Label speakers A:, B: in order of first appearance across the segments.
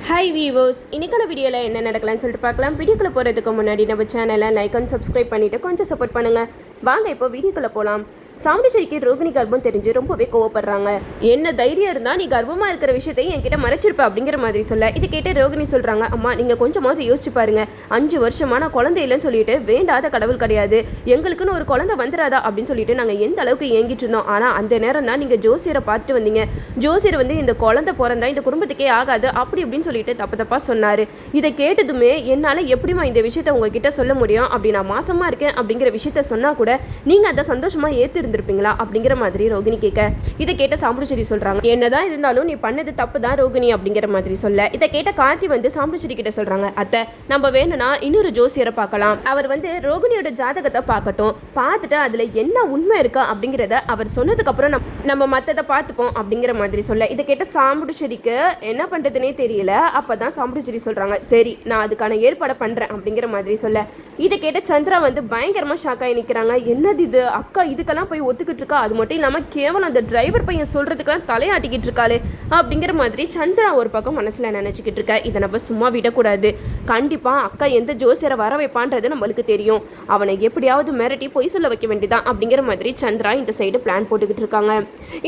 A: Hi viewers, இன்னைக்கான வீடியோவில் என்ன நடக்கலாம்னு சொல்லிட்டு பார்க்கலாம். வீடியோக்குள்ளே போகிறதுக்கு முன்னாடி நம்ம சேனலை லைக் அண்ட் சப்ஸ்கிரைப் பண்ணிவிட்டு கொஞ்சம் சப்போர்ட் பண்ணுங்கள். வாங்க இப்போ வீடியோக்குள்ளே போகலாம். சாமுண்டீஸ்வரிக்கு ரோகிணி கர்ப்பம் தெரிஞ்சு ரொம்பவே கோவப்படுறாங்க. என்ன தைரியம் இருந்தால் நீ கர்ப்பமாக இருக்கிற விஷயத்தையும் என்கிட்ட மறைச்சிருப்ப அப்படிங்கிற மாதிரி சொல்ல, இதை கேட்டு ரோகிணி சொல்கிறாங்க, அம்மா நீங்கள் கொஞ்சமாவது யோசிச்சு பாருங்க, 5 வருஷமா நான் குழந்தை இல்லைன்னு சொல்லிட்டு வேண்டாத கடவுள் கிடையாது, எங்களுக்குன்னு ஒரு குழந்தை வந்துடாதா அப்படின்னு சொல்லிட்டு நாங்கள் எந்த அளவுக்கு ஏங்கிட்டு இருந்தோம். ஆனால் அந்த நேரம் தான் நீங்கள் ஜோசியரை பார்த்துட்டு வந்தீங்க. ஜோசியர் வந்து இந்த குழந்தை பிறந்தா இந்த குடும்பத்துக்கே ஆகாது அப்படி இப்படின்னு சொல்லிட்டு தப்பாக சொன்னார். இதை கேட்டதுமே என்னால் எப்படிமா இந்த விஷயத்த உங்ககிட்ட சொல்ல முடியும், அப்படி நான் மாசமாக இருக்கேன் அப்படிங்கிற விஷயத்த சொன்னால் கூட நீங்கள் அதை சந்தோஷமாக இருந்திருப்பீங்களா அப்படிங்கிற மாதிரி ரோகிணி கேட்க, இதை கேட்ட சாமுண்டீஸ்வரி சொல்றாங்க, என்னதான் இருந்தாலும் நீ பண்ணது தப்பு தான் ரோகிணி அப்படிங்கிற மாதிரி சொல்ல, இதை கேட்ட கார்த்தி வந்து சாமுண்டீஸ்வரி கிட்ட சொல்றாங்க, அத்தை நம்ம வேணும்னா இன்னொரு ஜோசியரை பார்க்கலாம், அவர் வந்து ரோகிணியோட ஜாதகத்தை பார்க்கட்டும், பார்த்துட்டு அதுல என்ன உண்மை இருக்கா அப்படிங்கிறத அவர் சொன்னதுக்கு அப்புறம் நம்ம மற்றதை பார்த்துப்போம் அப்படிங்கிற மாதிரி சொல்ல, இதை கேட்ட சாமுண்டீஸ்வரிக்கு என்ன பண்றதுனே தெரியல. அப்பதான் சாமுண்டீஸ்வரி சொல்றாங்க, சரி நான் அதுக்கான ஏற்பாடை பண்றேன் அப்படிங்கிற மாதிரி சொல்ல, இதை கேட்ட சந்திரா வந்து பயங்கரமா ஷாக் ஆகி நிற்கிறாங்க. என்னது இது, அக்கா இதுக்கெல்லாம் போய் ஒத்துக்கிட்டு இருக்கா, அது மட்டும் இல்லாமல் கேவலம் அந்த டிரைவர் பையன் சொல்றதுக்கெல்லாம் தலையாட்டிக்கிட்டு இருக்காளே அப்படிங்கிற மாதிரி சந்திரா ஒரு பக்கம் மனசுல நினைச்சுக்கிட்டு இருக்க. இதை நம்ம சும்மா விடக்கூடாது, கண்டிப்பா அக்கா எந்த ஜோசியரை வர வைப்பான்றது நம்மளுக்கு தெரியும், அவனை எப்படியாவது மிரட்டி பொய் சொல்ல வைக்க வேண்டியதான் அப்படிங்கிற மாதிரி சந்திரா இந்த சைடு பிளான் போட்டுக்கிட்டு இருக்காங்க.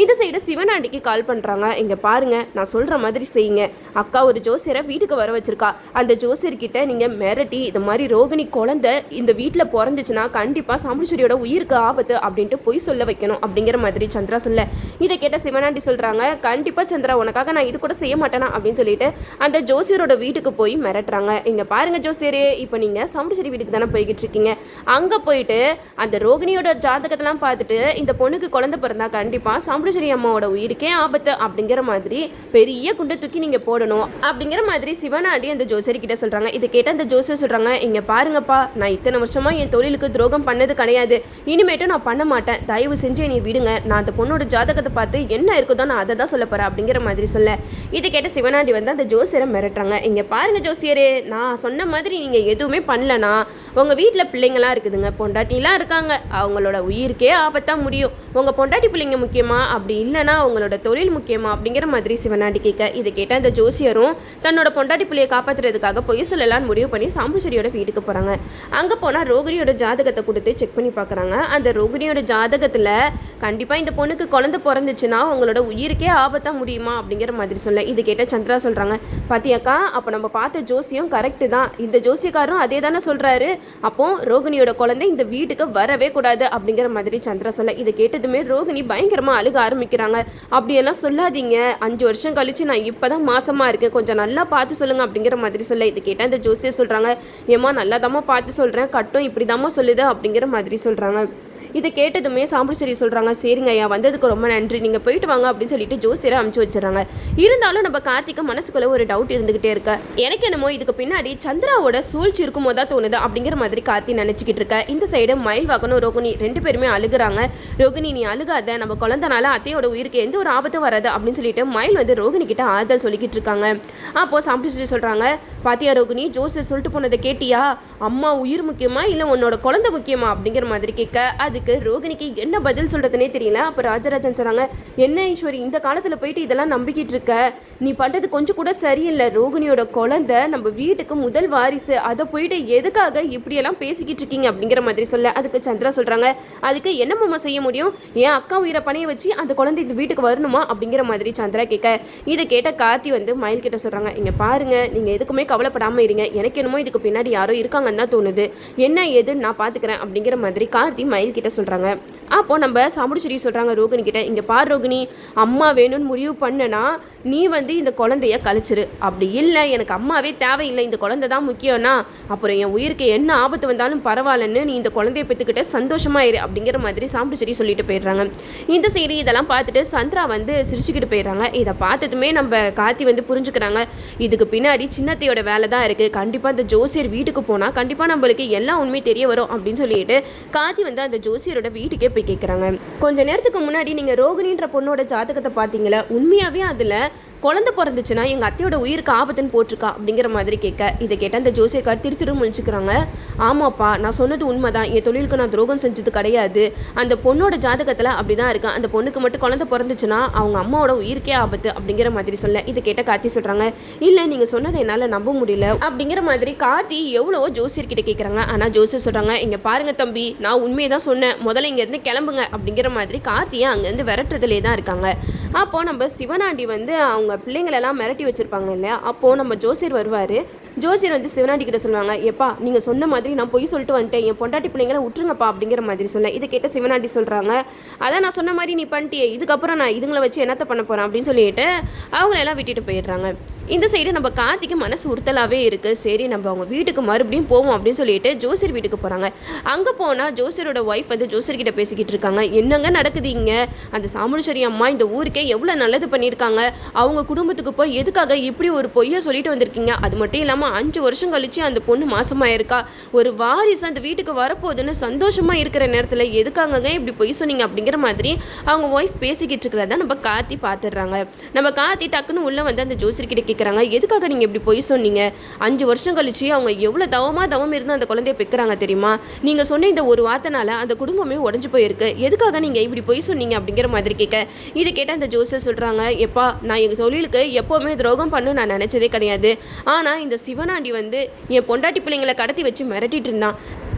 A: இந்த சைடு சிவனாண்டிக்கு கால் பண்றாங்க, இங்க பாருங்க நான் சொல்ற மாதிரி செய்யுங்க, அக்கா ஒரு ஜோசியரை வீட்டுக்கு வர வச்சிருக்கா, அந்த ஜோசியர்கிட்ட நீங்க மிரட்டி இந்த மாதிரி ரோகிணி குழந்தை இந்த வீட்டில் பிறந்துச்சுன்னா கண்டிப்பா சாமுண்டீஸ்வரியோட உயிருக்கு ஆபத்து அப்படின்ட்டு பொய் சொல்ல வைக்கணும் அப்படிங்கிற மாதிரி சந்திரா சொல்ல, இதை கேட்ட சிவனாண்டி சொல்றாங்க, கண்டிப்பா சந்திரா உனக்காக நான் இது கூட செய்ய மாட்டேனா அப்படின்னு சொல்லிட்டு அந்த ஜோசியரோட வீட்டுக்கு போய் மிரட்டுறாங்க. இங்க பாருங்க ஜோசியரே, இப்போ நீங்க சாமுண்டீஸ்வரி வீட்டுக்கு தானே போய்கிட்டு இருக்கீங்க, அங்க போயிட்டு அந்த ரோகிணியோட ஜாதகத்தெல்லாம் பார்த்துட்டு இந்த பொண்ணுக்கு குழந்தை பிறந்தா கண்டிப்பா சாமுண்டீஸ்வரி அம்மாவோட உயிருக்கே ஆபத்து அப்படிங்கிற மாதிரி பெரிய குண்டை தூக்கி நீங்க போடணும் அப்படிங்கிற மாதிரி சிவனாண்டி அந்த ஜோசியர் கிட்ட சொல்றாங்க. இதை கேட்ட அந்த ஜோசியர் சொல்றாங்க, இங்க பாருங்கப்பா, நான் இத்தனை வருஷமா என் தொழிலுக்கு துரோகம் பண்ணது கிடையாது, இனிமேட்டும் நான் பண்ண மாட்டேன், தயவு செஞ்சு நீ விடுங்க, நான் அந்த பொண்ணோட ஜாதகத்தை பார்த்து என்ன இருக்குதோ நான் அதை தான் சொல்ல போறேன் அப்படிங்கிற மாதிரி சொல்ல, இதை கேட்ட சிவனாண்டி வந்து அந்த ஜோசியரை மிரட்டுறாங்க. இங்க பாருங்க ஜோசியரே, நான் சொன்ன மாதிரி நீங்க எதுவுமே பண்ணலனா உங்க வீட்டில் பிள்ளைங்களாம் இருக்குதுங்க, பொண்டாட்டிலாம் இருக்காங்க, அவங்களோட உயிருக்கே ஆபத்தா முடியும், உங்க பொண்டாட்டி பிள்ளைங்க முக்கியமா அப்படி இல்லைனா உங்களோட தொழில் முக்கியமா அப்படிங்கிற மாதிரி சிவனாண்டி கேட்க, இதை கேட்ட அந்த ஜோசியரும் தன்னோட பொண்டாட்டி பிள்ளையை காப்பாற்றுறதுக்காக பொய் சொல்லலான்னு முடிவு பண்ணி சாமுண்டீஸ்வரியோட வீட்டுக்கு போறாங்க. அங்க போனா ரோகிணியோட ஜாதகத்தை கொடுத்து செக் பண்ணி பார்க்குறாங்க. அந்த ரோகிணியோட ஜாதகத்துல கண்டிப்பா இந்த பொண்ணுக்கு குழந்தை பிறந்துச்சுன்னா உங்களோட உயிருக்கே ஆபத்தா முடியுமா அப்படிங்கிற மாதிரி சொல்ல, இது கேட்ட சந்திரா சொல்றாங்க, பாத்தியாக்கா அப்போ நம்ம பார்த்த ஜோசியம் கரெக்டு தான், இந்த ஜோசியக்காரரும் அதே தானே சொல்றாரு, அப்போ ரோகிணியோட குழந்தை இந்த வீட்டுக்கு வரவே கூடாது அப்படிங்கிற மாதிரி சந்திரா சொல்ல, இதை கேட்டதுமே ரோகிணி பயங்கரமா அழுக ஆரம்பிக்கிறாங்க. அப்படியெல்லாம் சொல்லாதீங்க, 5 வருஷம் கழிச்சு நான் இப்பதான் மாசமா இருக்கேன், கொஞ்சம் நல்லா பார்த்து சொல்லுங்க அப்படிங்கிற மாதிரி சொல்ல, இதை கேட்ட இந்த ஜோசியர் சொல்றாங்க, ஏமா நல்லாதாம்மா பார்த்து சொல்றேன், கட்டும் இப்படிதாம்மா சொல்லுது அப்படிங்கிற மாதிரி சொல்றாங்க. இதை கேட்டதுமே சாமுண்டீஸ்வரி சொல்றாங்க, சரிங்க ஐயா வந்ததுக்கு ரொம்ப நன்றி, நீங்க போயிட்டு வாங்க அப்படின்னு சொல்லிட்டு ஜோசியரை அனுப்பிச்சு வச்சிடறாங்க. இருந்தாலும் நம்ம கார்த்திகை மனசுக்குள்ள ஒரு டவுட் இருந்துகிட்டே இருக்க, எனக்கு என்னமோ இதுக்கு பின்னாடி சந்திராவோட சூழ்ச்சி இருக்குமோ தான் தோணுது அப்படிங்கிற மாதிரி கார்த்தி நினைச்சுக்கிட்டு இருக்க. இந்த சைடு மயில்வாகனும் ரோகிணி 2 பேருமே அழுகுறாங்க. ரோகிணி நீ அழுகாத, நம்ம குழந்தைனால அத்தையோட உயிருக்கு எந்த ஒரு ஆபத்தும் வராது அப்படின்னு சொல்லிட்டு மயில் வந்து ரோகிணி கிட்ட ஆறுதல் சொல்லிக்கிட்டு இருக்காங்க. அப்போ சாமுண்டீஸ்வரி சொல்றாங்க, பாத்தியா ரோகிணி, ஜோசியர் சொல்லிட்டு போனதை கேட்டியா, அம்மா உயிர் முக்கியமா இல்ல உன்னோட குழந்தை முக்கியமா அப்படிங்கிற மாதிரி கேட்க, அதுக்கு ரோகிணிக்கு என்ன பதில் சொல்றதுனே தெரியல. அப்ப ராஜராஜன் சொல்றாங்க, என்ன ஈஸ்வரி இந்த காலத்துல போயிட்டு இதெல்லாம் நம்பிக்கிட்டு இருக்க, நீ பண்றது கொஞ்சம் கூட சரியில்லை, ரோகிணியோட குழந்தை நம்ம வீட்டுக்கு முதல் வாரிசு, அதை போயிட்டு எதுக்காக இப்படியெல்லாம் பேசிக்கிட்டு இருக்கீங்க அப்படிங்கிற மாதிரி சொல்ல, அதுக்கு சந்திரா சொல்றாங்க, அதுக்கு என்னம்மா செய்ய முடியும், ஏன் அக்கா உயிரை பணைய வச்சு அந்த குழந்தை இந்த வீட்டுக்கு வரணுமா அப்படிங்கிற மாதிரி சந்திரா கேட்க, இதை கேட்ட கார்த்தி வந்து மயில் கிட்ட சொல்றாங்க, இங்க பாருங்க நீங்க எதுக்குமே கவலைப்படாம இருங்க, எனக்கு என்னமோ இதுக்கு பின்னாடி யாரோ இருக்காங்கன்னு தான் தோணுது, என்ன ஏது நான் பாத்துக்கிறேன் அப்படிங்கிற மாதிரி கார்த்தி மயில் கிட்ட சொல்றாங்க. அப்போ நம்ம சாமுண்டீஸ்வரி சொல்றாங்க ரோகிணி கிட்ட, இங்க பார் ரோகிணி, அம்மா வேணும்னு முடிவு பண்ணனா நீ வந்து இந்த குழந்தைய கழிச்சிரு, அப்படி இல்லை எனக்கு அம்மாவே தேவையில்லை, இந்த குழந்தை தான் முக்கியம்னா அப்புறம் என் உயிருக்கு என்ன ஆபத்து வந்தாலும் பரவாயில்லன்னு நீ இந்த குழந்தைய பெற்றுக்கிட்ட சந்தோஷமா இரு அப்படிங்கிற மாதிரி சாமுண்டீஸ்வரி சொல்லிட்டு போயிடுறாங்க. இந்த சைடு இதெல்லாம் பார்த்துட்டு சந்திரா வந்து சிரிச்சுக்கிட்டு போயிடுறாங்க. இதை பார்த்ததுமே நம்ம கார்த்தி வந்து புரிஞ்சுக்கிறாங்க, இதுக்கு பின்னாடி சின்னத்தையோட வேலை தான் இருக்கு, கண்டிப்பா இந்த ஜோசியர் வீட்டுக்கு போனா கண்டிப்பா நம்மளுக்கு எல்லா உண்மை தெரிய வரும் அப்படின்னு சொல்லிட்டு கார்த்தி வந்து அந்த ஜோசியரோட வீட்டுக்கே போய் கேட்குறாங்க. கொஞ்ச நேரத்துக்கு முன்னாடி நீங்க ரோகிணின்ற பொண்ணோட ஜாதகத்தை பார்த்தீங்களா, உண்மையாவே அதுல குழந்தை பிறந்துச்சுன்னா எங்கள் அத்தையோட உயிருக்கு ஆபத்துன்னு போட்டிருக்கா அப்படிங்கிற மாதிரி கேட்க, இதை கேட்டால் அந்த ஜோசியக்கார் திரு முழிச்சுக்கிறாங்க. ஆமாப்பா, நான் சொன்னது உண்மைதான், என் தொழிலுக்கு நான் துரோகம் செஞ்சது கிடையாது. அந்த பொண்ணோட ஜாதகத்தில் அப்படி தான் இருக்கேன். அந்த பொண்ணுக்கு மட்டும் குழந்தை பிறந்துச்சுன்னா அவங்க அம்மாவோட உயிருக்கே ஆபத்து அப்படிங்கிற மாதிரி சொல்ல, இதை கேட்ட கார்த்தி சொல்கிறாங்க, இல்லை நீங்கள் சொன்னதை என்னால் நம்ப முடியல அப்படிங்கிற மாதிரி கார்த்தி எவ்வளவோ ஜோசியர்கிட்ட கேட்குறாங்க. ஆனால் ஜோசியர் சொல்கிறாங்க, இங்கே பாருங்க தம்பி, நான் உண்மையை தான் சொன்னேன், முதல்ல இங்கேருந்து கிளம்புங்க அப்படிங்கிற மாதிரி கார்த்தியை அங்கேருந்து விரட்டுறதுலே தான் இருக்காங்க. அப்போது நம்ம சிவனாண்டி வந்து அவங்க பிள்ளைங்களெல்லாம் மிரட்டி வச்சுருப்பாங்க இல்லையா, அப்போது நம்ம ஜோசியர் வருவார். ஜோசியர் வந்து சிவனாண்டி கிட்ட சொல்லுவாங்க, எப்பா நீங்கள் சொன்ன மாதிரி நான் பொய் சொல்லிட்டு வந்துட்டேன், என் பொண்டாட்டி பிள்ளைங்களை விட்டுருங்கப்பா அப்படிங்கிற மாதிரி சொல்ல, இதை கேட்ட சிவனாண்டி சொல்கிறாங்க, அதான் நான் சொன்ன மாதிரி நீ பண்ணிட்டியே, இதுக்கப்புறம் நான் இதுங்களை வச்சு என்னத்த பண்ண போகிறேன் அப்படின்னு சொல்லிட்டு அவங்களெல்லாம் விட்டுட்டு போயிடுறாங்க. இந்த சைடு நம்ம கார்த்திக்கு மனசு உறுத்தலாகவே இருக்குது. சரி நம்ம அவங்க வீட்டுக்கு மறுபடியும் போவோம் அப்படின்னு சொல்லிட்டு ஜோசியர் வீட்டுக்கு போகிறாங்க. அங்கே போனால் ஜோசியரோட ஒய்ஃப் வந்து ஜோசியர்கிட்ட பேசிக்கிட்டு இருக்காங்க. என்னங்க நடக்குது இங்கே, அந்த சாமுண்டீஸ்வரி அம்மா இந்த ஊருக்கே எவ்வளோ நல்லது பண்ணியிருக்காங்க, அவங்க குடும்பத்துக்கு போய் எதுக்காக இப்படி ஒரு பொய்யை சொல்லிட்டு வந்திருக்கீங்க, அது மட்டும் இல்லாமல் 5 வருஷம் கழிச்சு அந்த பொண்ணு மாசமாக இருக்கா, ஒரு வாரிசு அந்த வீட்டுக்கு வரப்போகுதுன்னு சந்தோஷமாக இருக்கிற நேரத்தில் எதுக்காகங்க இப்படி பொய் சொன்னீங்க அப்படிங்கிற மாதிரி அவங்க ஒய்ஃப் பேசிக்கிட்டு இருக்கிறத நம்ம கார்த்தி பார்த்துடுறாங்க. நம்ம கார்த்தி டக்குன்னு உள்ளே வந்து அந்த ஜோசியர்கிட்ட கேட்குறாங்க, எதுக்காக நீங்கள் இப்படி பொய் சொன்னீங்க, 5 வருஷம் கழிச்சு அவங்க எவ்வளோ தவம் இருந்து அந்த குழந்தைய பெற்கிறாங்க தெரியுமா, நீங்கள் சொன்ன இந்த ஒரு வார்த்தைனால அந்த குடும்பமே உடஞ்சு போயிருக்கு, எதுக்காக நீங்கள் இப்படி பொய் சொன்னீங்க அப்படிங்கிற மாதிரி கேட்க, இது கேட்டால் அந்த ஜோசியர் சொல்கிறாங்க, எப்பா நான் எங்கள் தொழிலுக்கு எப்போவுமே துரோகம் பண்ணு நான் நினச்சதே கிடையாது, ஆனால் இந்த சிவனாண்டி வந்து என் பொண்டாட்டி பிள்ளைங்களை கடத்தி வச்சு மிரட்டிட்டு இருந்தான்,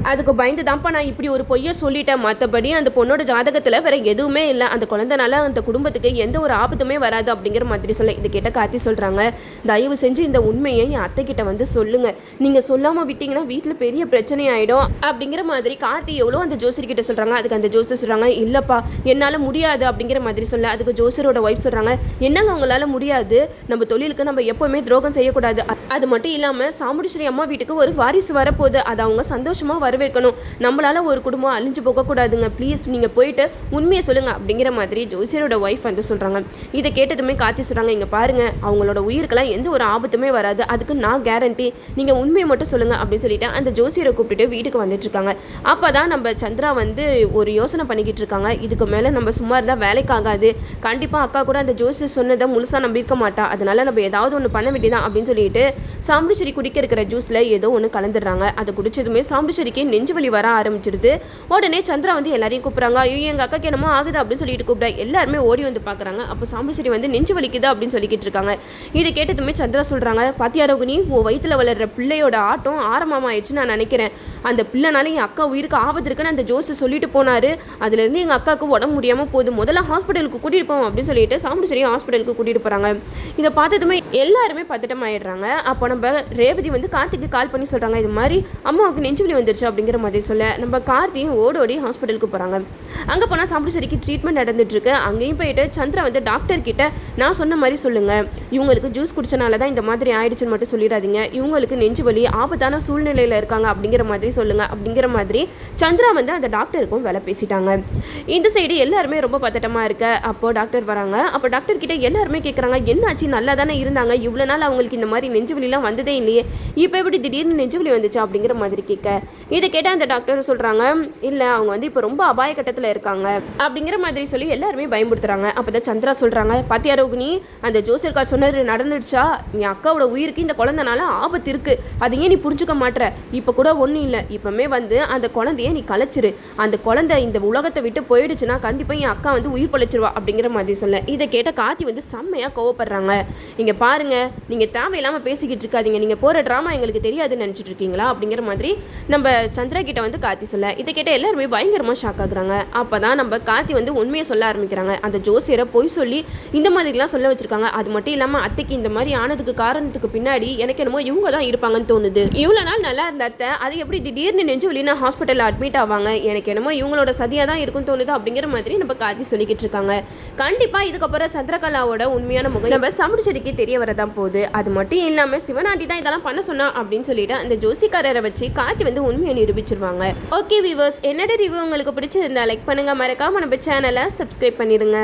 A: அதுக்கு பயந்து தான்ப்பா நான் இப்படி ஒரு பொய்யை சொல்லிட்டேன், மற்றபடி அந்த பொண்ணோட ஜாதகத்தில் வேற எதுவுமே இல்லை, அந்த குழந்தைனால அந்த குடும்பத்துக்கு எந்த ஒரு ஆபத்துமே வராது அப்படிங்கிற மாதிரி சொல்ல, இதை கேட்ட கார்த்தி சொல்கிறாங்க, தயவு செஞ்சு இந்த உண்மையை என் அத்தை கிட்ட வந்து சொல்லுங்கள், நீங்கள் சொல்லாமல் விட்டீங்கன்னா வீட்டில் பெரிய பிரச்சனை ஆகிடும் அப்படிங்கிற மாதிரி கார்த்தி எவ்வளோ அந்த ஜோசியர்கிட்ட சொல்கிறாங்க. அதுக்கு அந்த ஜோசியர் சொல்கிறாங்க, இல்லைப்பா என்னால் முடியாது அப்படிங்கிற மாதிரி சொல்ல, அதுக்கு ஜோசியரோட ஒய்ஃப் சொல்கிறாங்க, என்னங்க உங்களால் முடியாது, நம்ம தொழிலுக்கு நம்ம எப்போவுமே துரோகம் செய்யக்கூடாது, அது மட்டும் இல்லாமல் சாமுண்டீஸ்வரி அம்மா வீட்டுக்கு ஒரு வாரிசு வரப்போகுது, அது அவங்க சந்தோஷமாக வரவேற்கணும், நம்மளால ஒரு குடும்பம் அழிஞ்சு போகக்கூடாதுங்க, ப்ளீஸ் நீங்கள் போயிட்டு உண்மையை சொல்லுங்கள் அப்படிங்கிற மாதிரி ஜோசியரோட ஒய்ஃப் வந்து சொல்கிறாங்க. இதை கேட்டதுமே கார்த்தி சொல்கிறாங்க, இங்கே பாருங்கள் அவங்களோட உயிருக்கெல்லாம் எந்த ஒரு ஆபத்துமே வராது, அதுக்கு நான் கேரண்டி, நீங்கள் உண்மையை மட்டும் சொல்லுங்கள் அப்படின்னு சொல்லிட்டு அந்த ஜோசியரை கூப்பிட்டுட்டு வீட்டுக்கு வந்துட்டுருக்காங்க. அப்போ தான் நம்ம சந்திரா வந்து ஒரு யோசனை பண்ணிக்கிட்டு இருக்காங்க, இதுக்கு மேலே நம்ம சும்மா இருந்தால் வேலைக்கு ஆகாது, கண்டிப்பாக அக்கா கூட அந்த ஜோசியர் சொன்னதை முழுசாக நம்பியிருக்க மாட்டா, அதனால நம்ம ஏதாவது ஒன்று பண்ண வேண்டியதான் அப்படின்னு சொல்லிட்டு சாமுண்டீஸ்வரி குடிக்க இருக்கிற ஜூஸில் ஏதோ ஒன்று கலந்துடுறாங்க. அதை குடிச்சதுமே சாமுண்டீஸ்வரிக்கு நெஞ்சு வலி வர ஆரம்பிச்சிருது. உடனே சந்திரா வந்து எல்லாரையும் கூப்பிட்றாங்க, ஐயோ எங்கள் அக்காக்கு என்னமோ ஆகுது அப்படின்னு சொல்லிட்டு கூப்பிட்டா எல்லாருமே ஓடி வந்து பார்க்குறாங்க. அப்போ சாமுண்டீஸ்வரி வந்து நெஞ்சு வலிக்குது அப்படின்னு சொல்லிக்கிட்டு இருக்காங்க. இதை கேட்டதுமே சந்திரா சொல்கிறாங்க, பாத்தியா ரோகிணி, உன் வயிற்றில் வளர்ற பிள்ளையோட ஆட்டம் ஆரம்பமாயிடுச்சு நான் நினைக்கிறேன், அந்த பிள்ளைனால என் அக்கா உயிருக்கு ஆபத்து இருக்குன்னு அந்த ஜோசி சொல்லிட்டு போனார், அதுலேருந்து எங்கள் அக்காவுக்கு உடம்பு முடியாமல் போகுது, முதல்ல ஹாஸ்பிட்டலுக்கு கூட்டிகிட்டு போவோம் அப்படின்னு சொல்லிட்டு சாமுண்டீஸ்வரி ஹாஸ்பிட்டலுக்கு கூட்டிகிட்டு போகிறாங்க. இதை பார்த்ததுமே எல்லாருமே பதட்டம் ஆயிடுறாங்க. அப்போ நம்ம ரேவதி வந்து கார்த்திக்கு கால் பண்ணி சொல்கிறாங்க, இது மாதிரி அம்மாவுக்கு நெஞ்சு வலி வந்துருச்சு அப்படிங்கிற மாதிரி சொல்ல, நம்ம கார்த்தியும் ஓடி ஹாஸ்பிட்டலுக்கு போகிறாங்க. அங்கே போனால் சாமுண்டீஸ்வரிக்கு ட்ரீட்மெண்ட் நடந்துட்டுருக்கு. அங்கேயும் போயிட்டு சந்திரா வந்து டாக்டர் கிட்ட நான் சொன்ன மாதிரி சொல்லுங்கள், இவங்களுக்கு ஜூஸ் குடிச்சனால தான் இந்த மாதிரி ஆயிடுச்சுன்னு மட்டும் சொல்லிடாதீங்க, இவங்களுக்கு நெஞ்சு வலி ஆபத்தான சூழ்நிலையில் இருக்காங்க அப்படிங்கிற மாதிரி சொல்லுங்கள் அப்படிங்கிற மாதிரி சந்திரா வந்து அந்த டாக்டருக்கும் வேலை பேசிட்டாங்க. இந்த சைடு எல்லாருமே ரொம்ப பதட்டமாக இருக்க. அப்போது டாக்டர் வராங்க. அப்போ டாக்டர் கிட்ட எல்லாருமே கேட்குறாங்க, என்னாச்சு, நல்லா தானே இருந்தாங்க, இவ்வளோ நாள் அவங்களுக்கு இந்த மாதிரி நெஞ்சு வலிலாம் வந்ததே இல்லையே, இப்போ எப்படி திடீர்னு நெஞ்சு வலி வந்துச்சு அப்படிங்கிற மாதிரி கேட்க, இதை கேட்டால் அந்த டாக்டர் சொல்கிறாங்க, இல்லை அவங்க வந்து இப்போ ரொம்ப அபாய கட்டத்தில் இருக்காங்க அப்படிங்கிற மாதிரி சொல்லி எல்லாருமே பயன்படுத்துகிறாங்க. அப்போ தான் சந்திரா சொல்கிறாங்க, பாத்தியா ரோகிணி, அந்த ஜோசியர்கார் சொன்னது நடந்துடுச்சா, என் அக்காவோட உயிருக்கு இந்த குழந்தைனால ஆபத்து இருக்குது, அது ஏன் நீ புரிஞ்சுக்க மாட்டேற, இப்போ கூட ஒன்றும் இல்லை, இப்போமே வந்து அந்த குழந்தைய நீ கலைச்சிரு, அந்த குழந்தை இந்த உலகத்தை விட்டு போயிடுச்சுன்னா கண்டிப்பாக என் அக்கா வந்து உயிர் பழிச்சிருவா அப்படிங்கிற மாதிரி சொல்ல, இதை கேட்ட கார்த்தி வந்து செம்மையாக கோவப்படுறாங்க. இங்கே பாருங்க, நீங்கள் தேவையில்லாமல் பேசிக்கிட்டு இருக்காதீங்க, நீங்கள் போகிற ட்ராமா எங்களுக்கு தெரியாதுன்னு நினச்சிட்டு இருக்கீங்களா அப்படிங்கிற மாதிரி நம்ம சந்திரா கிட்ட வந்து கார்த்தி சொல்ல, இதை கேட்ட எல்லாருமே பயங்கரமாக ஷாக் ஆகுறாங்க. அப்போ தான் நம்ம கார்த்தி வந்து உண்மையை சொல்ல ஆரம்பிக்கிறாங்க. அந்த ஜோசியரை பொய் சொல்லி இந்த மாதிரிலாம் சொல்ல வச்சிருக்காங்க, அது மட்டும் இல்லாமல் அத்தைக்கு இந்த மாதிரி ஆனதுக்கு காரணத்துக்கு பின்னாடி எனக்கு என்னமோ இவங்க தான் இருப்பாங்கன்னு தோணுது, இவ்வளோ நாள் நல்லா இருந்த அத்தை அது எப்படி திடீர்னு நெஞ்சு வலினா ஹாஸ்பிட்டலில் அட்மிட் ஆவாங்க, எனக்கு என்னமோ இவங்களோட சதியாக தான் இருக்குன்னு தோணுது அப்படிங்கிற மாதிரி நம்ம கார்த்தி சொல்லிக்கிட்டு இருக்காங்க. கண்டிப்பாக இதுக்கப்புறம் சந்திரகலாவோட உண்மையான முகம் நம்ம சாமுண்டீஸ்வரிக்கு தெரிய வரதான் போகுது. அது மட்டும் இல்லாமல் சிவனாண்டி தான் இதெல்லாம் பண்ண சொன்னா அப்படின்னு சொல்லிட்டு அந்த ஜோசிக்காரரை வச்சு கார்த்தி வந்து உண்மையை நிரூபிச்சிருவாங்க. ஓகே வியூவர்ஸ், என்னோட ரிவ்யூ உங்களுக்கு பிடிச்சிருந்தா லைக் பண்ணுங்க, மறக்காம நம்ம சேனலை சப்ஸ்கிரைப் பண்ணிடுங்க.